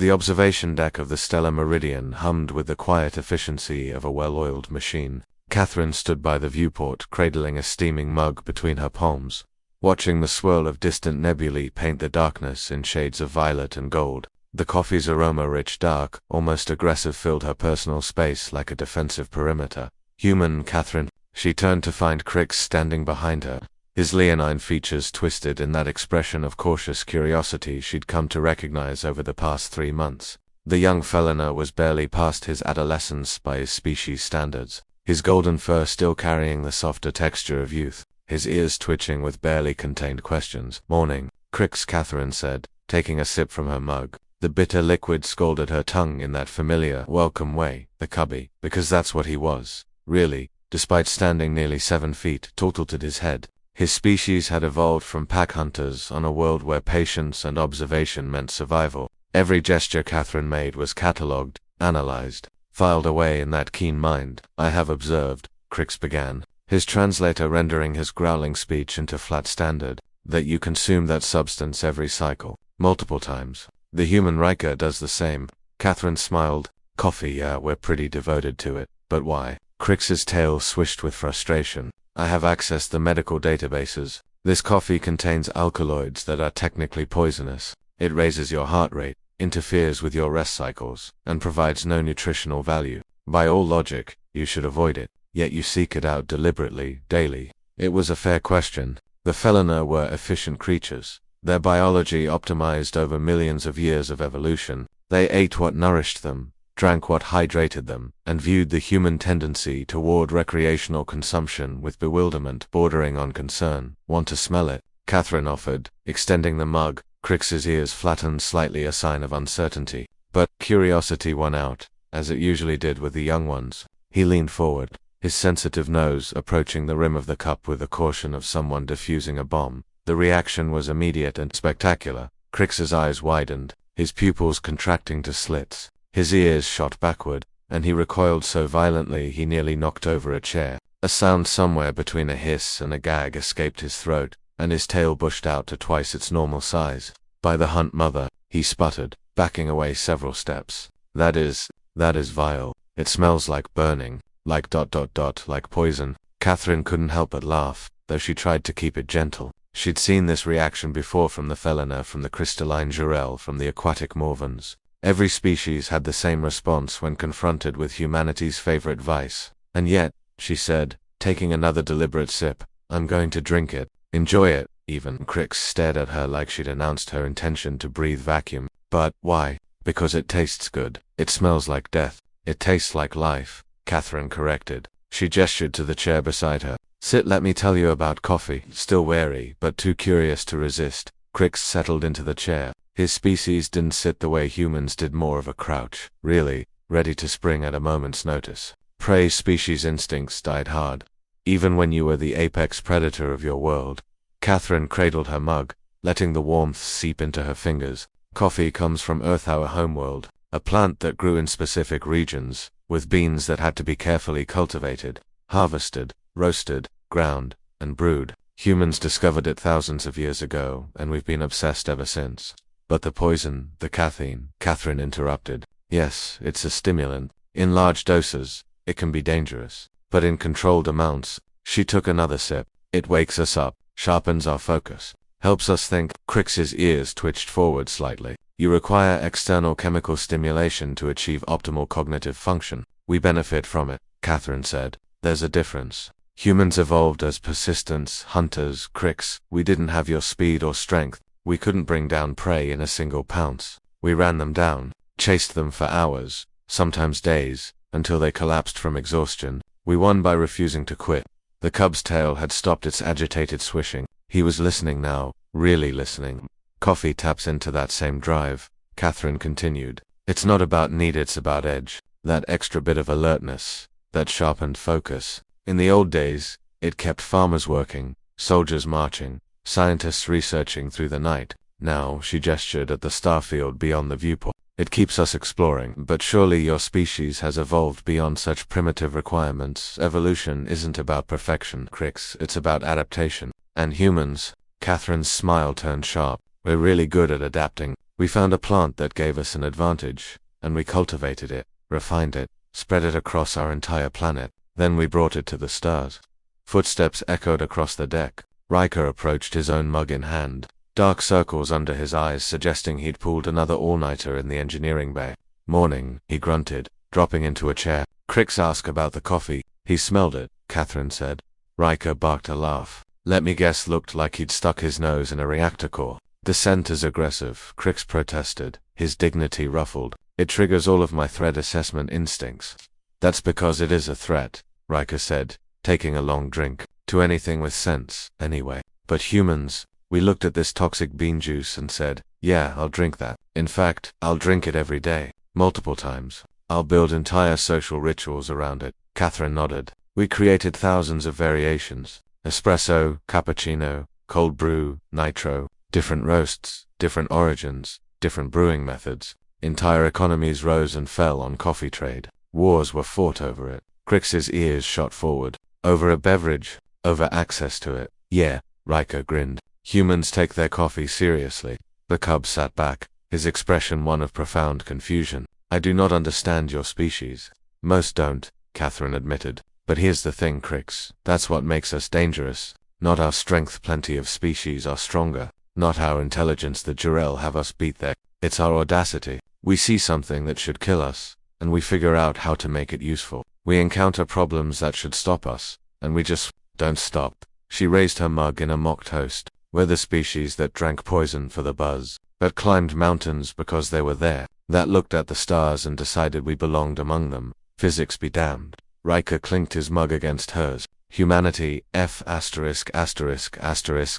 The observation deck of the Stellar Meridian hummed with the quiet efficiency of a well-oiled machine. Catherine stood by the viewport, cradling a steaming mug between her palms, watching the swirl of distant nebulae paint the darkness in shades of violet and gold. The coffee's aroma, rich, dark, almost aggressive, filled her personal space like a defensive perimeter. Human Catherine. She turned to find Crix standing behind her, his leonine features twisted in that expression of cautious curiosity she'd come to recognize over the past 3 months. The young fellow was barely past his adolescence by his species standards, his golden fur still carrying the softer texture of youth, his ears twitching with barely contained questions. "Morning, Crix," Catherine said, taking a sip from her mug. The bitter liquid scalded her tongue in that familiar, welcome way. The cubby, because that's what he was, really, despite standing nearly 7 feet tall, tilted his head. His species had evolved from pack hunters on a world where patience and observation meant survival. Every gesture Catherine made was catalogued, analyzed, filed away in that keen mind. "I have observed," Crix began, his translator rendering his growling speech into flat standard, "that you consume that substance every cycle, multiple times. The human Riker does the same." Catherine smiled. "Coffee, yeah, we're pretty devoted to it. But why?" Crix's tail swished with frustration. "I have accessed the medical databases. This coffee contains alkaloids that are technically poisonous. It raises your heart rate, interferes with your rest cycles, and provides no nutritional value. By all logic, you should avoid it, yet you seek it out deliberately, daily." It was a fair question. The Felina were efficient creatures, their biology optimized over millions of years of evolution. They ate what nourished them, drank what hydrated them, and viewed the human tendency toward recreational consumption with bewilderment bordering on concern. "Want to smell it?" Catherine offered, extending the mug. Crix's ears flattened slightly, a sign of uncertainty. But curiosity won out, as it usually did with the young ones. He leaned forward, his sensitive nose approaching the rim of the cup with the caution of someone defusing a bomb. The reaction was immediate and spectacular. Crix's eyes widened, his pupils contracting to slits. His ears shot backward, and he recoiled so violently he nearly knocked over a chair. A sound somewhere between a hiss and a gag escaped his throat, and his tail bushed out to twice its normal size. "By the hunt mother," he sputtered, backing away several steps. That is vile. It smells like burning, like ... like poison." Catherine couldn't help but laugh, though she tried to keep it gentle. She'd seen this reaction before from the Felina, from the crystalline Jurel, from the aquatic Morvans. Every species had the same response when confronted with humanity's favorite vice. "And yet," she said, taking another deliberate sip, "I'm going to drink it. Enjoy it, even." Crix stared at her like she'd announced her intention to breathe vacuum. "But why?" "Because it tastes good. It smells like death. It tastes like life," Catherine corrected. She gestured to the chair beside her. "Sit, let me tell you about coffee." Still wary, but too curious to resist, Crix settled into the chair. His species didn't sit the way humans did, more of a crouch, really, ready to spring at a moment's notice. Prey species instincts died hard, even when you were the apex predator of your world. Catherine cradled her mug, letting the warmth seep into her fingers. "Coffee comes from Earth, our homeworld, a plant that grew in specific regions, with beans that had to be carefully cultivated, harvested, roasted, ground, and brewed. Humans discovered it thousands of years ago, and we've been obsessed ever since." "But the poison, the caffeine," Catherine interrupted. "Yes, it's a stimulant. In large doses, it can be dangerous. But in controlled amounts," she took another sip, "it wakes us up, sharpens our focus, helps us think." Crix's ears twitched forward slightly. "You require external chemical stimulation to achieve optimal cognitive function. We benefit from it," Catherine said. "There's a difference. Humans evolved as persistence hunters, Crix. We didn't have your speed or strength. We couldn't bring down prey in a single pounce. We ran them down, chased them for hours, sometimes days, until they collapsed from exhaustion. We won by refusing to quit." The cub's tail had stopped its agitated swishing. He was listening now, really listening. "Coffee taps into that same drive," Catherine continued. "It's not about need, it's about edge. That extra bit of alertness, that sharpened focus. In the old days, it kept farmers working, soldiers marching, scientists researching through the night. Now," she gestured at the starfield beyond the viewport, "it keeps us exploring." "But surely your species has evolved beyond such primitive requirements." "Evolution isn't about perfection, Crix. It's about adaptation. And humans," Catherine's smile turned sharp, "we're really good at adapting. We found a plant that gave us an advantage, and we cultivated it, refined it, spread it across our entire planet. Then we brought it to the stars. Footsteps echoed across the deck. Riker approached his own mug in hand, dark circles under his eyes suggesting he'd pulled another all-nighter in the engineering bay. Morning, he grunted, dropping into a chair. Crix asked about the coffee. He smelled it, Catherine said. Riker barked a laugh. Let me guess, looked like he'd stuck his nose in a reactor core. The scent is aggressive, Crix protested, his dignity ruffled. It triggers all of my threat assessment instincts. That's because it is a threat, Riker said, taking a long drink. To anything with sense, anyway. But humans, we looked at this toxic bean juice and said, yeah, I'll drink that. In fact, I'll drink it every day, multiple times. I'll build entire social rituals around it. Catherine nodded. We created thousands of variations. Espresso, cappuccino, cold brew, nitro, different roasts, different origins, different brewing methods. Entire economies rose and fell on coffee trade. Wars were fought over it. Crix's ears shot forward. Over a beverage, over access to it. Yeah, Riker grinned. Humans take their coffee seriously. The cub sat back, his expression one of profound confusion. I do not understand your species. Most don't, Catherine admitted. But here's the thing, Crix. That's what makes us dangerous. Not our strength, plenty of species are stronger. Not our intelligence, the Jurel have us beat there. It's our audacity. We see something that should kill us, and we figure out how to make it useful. We encounter problems that should stop us, and we just don't stop. She raised her mug in a mock toast. We're the species that drank poison for the buzz, that climbed mountains because they were there, that looked at the stars and decided we belonged among them. Physics be damned. Riker clinked his mug against hers. Humanity, F*******,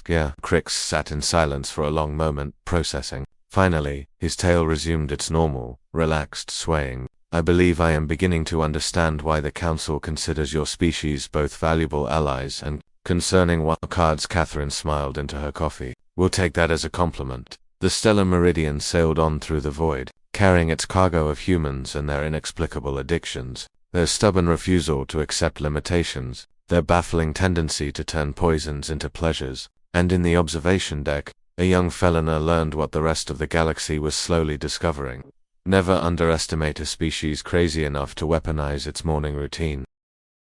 yeah. Crix sat in silence for a long moment, processing. Finally, his tail resumed its normal, relaxed swaying. I believe I am beginning to understand why the Council considers your species both valuable allies and concerning what cards. Catherine smiled into her coffee. We'll take that as a compliment. The stellar meridian sailed on through the void, carrying its cargo of humans and their inexplicable addictions, their stubborn refusal to accept limitations, their baffling tendency to turn poisons into pleasures. And in the observation deck, a young fellow learned what the rest of the galaxy was slowly discovering. Never underestimate a species crazy enough to weaponize its morning routine.